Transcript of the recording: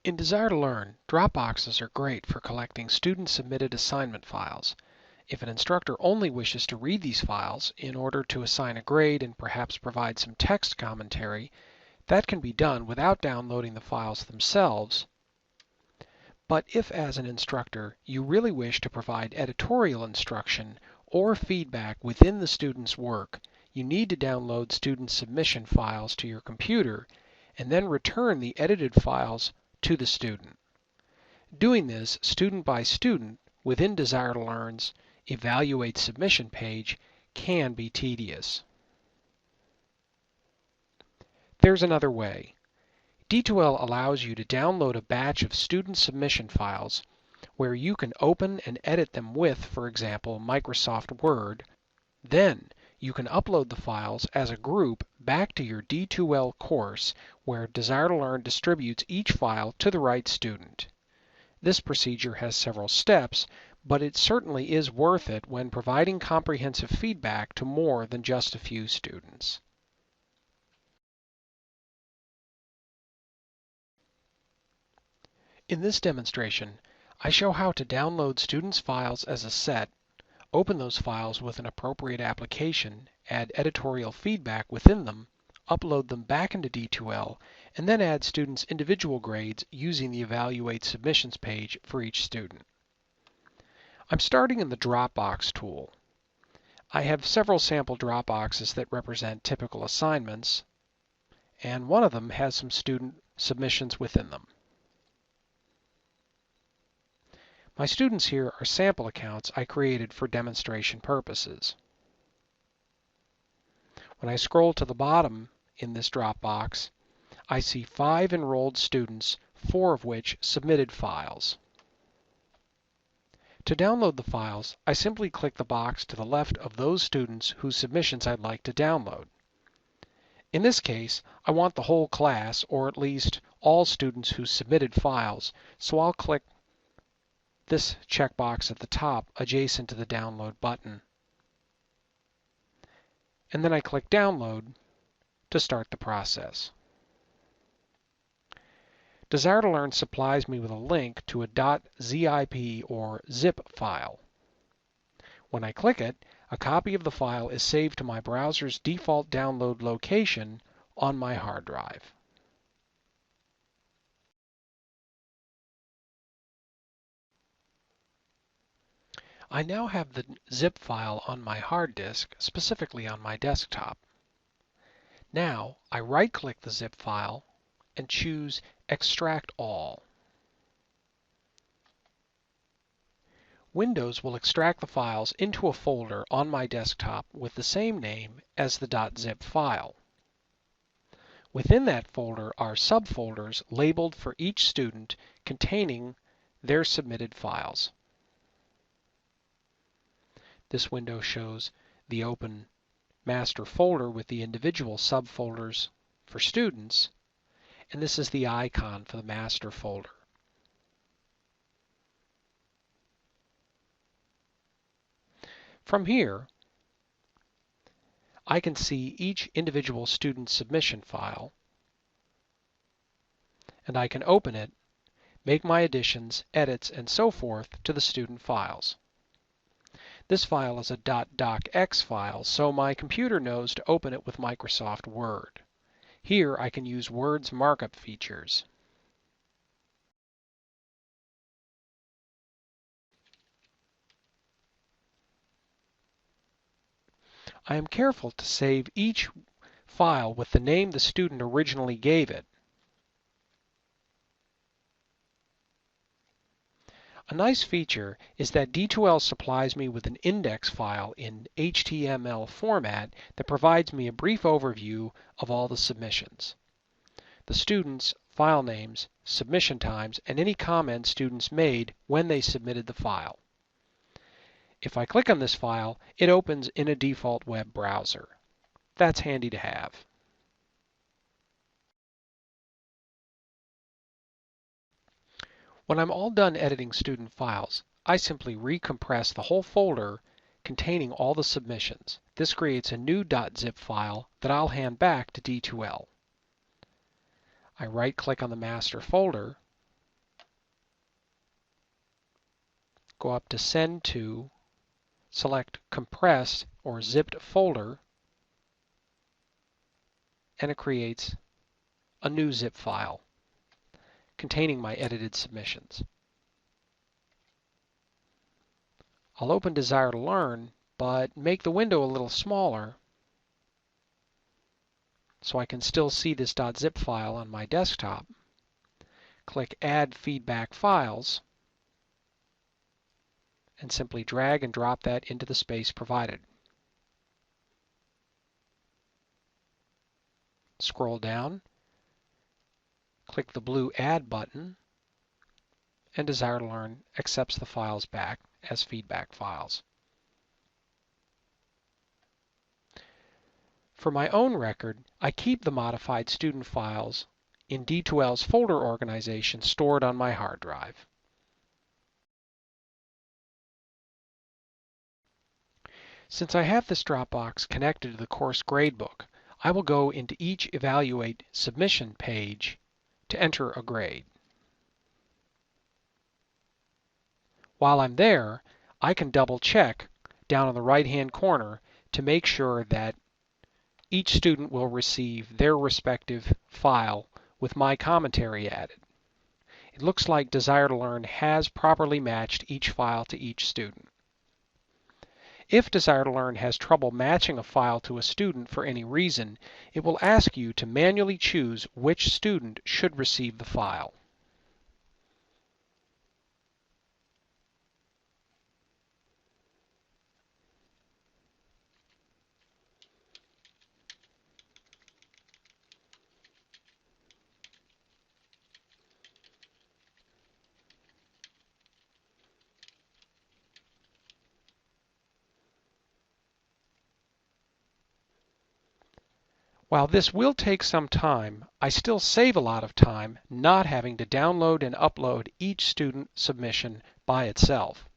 In Desire2Learn, Dropboxes are great for collecting student-submitted assignment files. If an instructor only wishes to read these files in order to assign a grade and perhaps provide some text commentary, that can be done without downloading the files themselves. But if, as an instructor, you really wish to provide editorial instruction or feedback within the student's work, you need to download student submission files to your computer and then return the edited files to the student. Doing this student by student within Desire2Learn's Evaluate Submission page can be tedious. There's another way. D2L allows you to download a batch of student submission files where you can open and edit them with, for example, Microsoft Word. Then you can upload the files as a group back to your D2L course where Desire2Learn distributes each file to the right student. This procedure has several steps, but it certainly is worth it when providing comprehensive feedback to more than just a few students. In this demonstration, I show how to download students' files as a set, open those files with an appropriate application, add editorial feedback within them, upload them back into D2L, and then add students' individual grades using the Evaluate Submissions page for each student. I'm starting in the Dropbox tool. I have several sample Dropboxes that represent typical assignments, and one of them has some student submissions within them. My students here are sample accounts I created for demonstration purposes. When I scroll to the bottom in this Dropbox, I see 5 enrolled students, 4 of which submitted files. To download the files, I simply click the box to the left of those students whose submissions I'd like to download. In this case, I want the whole class, or at least all students who submitted files, so I'll click this checkbox at the top adjacent to the download button. And then I click download to start the process. Desire2Learn supplies me with a link to a .zip or zip file. When I click it, a copy of the file is saved to my browser's default download location on my hard drive. I now have the zip file on my hard disk, specifically on my desktop. Now I right-click the zip file and choose Extract All. Windows will extract the files into a folder on my desktop with the same name as the .zip file. Within that folder are subfolders labeled for each student containing their submitted files. This window shows the open master folder with the individual subfolders for students, and this is the icon for the master folder. From here, I can see each individual student submission file, and I can open it, make my additions, edits, and so forth to the student files. This file is a .docx file, so my computer knows to open it with Microsoft Word. Here I can use Word's markup features. I am careful to save each file with the name the student originally gave it. A nice feature is that D2L supplies me with an index file in HTML format that provides me a brief overview of all the submissions. The students, file names, submission times, and any comments students made when they submitted the file. If I click on this file, it opens in a default web browser. That's handy to have. When I'm all done editing student files, I simply recompress the whole folder containing all the submissions. This creates a new .zip file that I'll hand back to D2L. I right-click on the master folder go up to Send To, select Compressed or Zipped Folder, and it creates a new zip file containing my edited submissions. I'll open Desire2Learn, but make the window a little smaller so I can still see this .zip file on my desktop. Click Add Feedback Files, and simply drag and drop that into the space provided. Scroll down, click the blue Add button, and Desire2Learn accepts the files back as feedback files. For my own record, I keep the modified student files in D2L's folder organization stored on my hard drive. Since I have this Dropbox connected to the course gradebook, I will go into each Evaluate Submission page to enter a grade. While I'm there, I can double check down in the right-hand corner to make sure that each student will receive their respective file with my commentary added. It looks like Desire2Learn has properly matched each file to each student. If Desire2Learn has trouble matching a file to a student for any reason, it will ask you to manually choose which student should receive the file. While this will take some time, I still save a lot of time not having to download and upload each student submission by itself.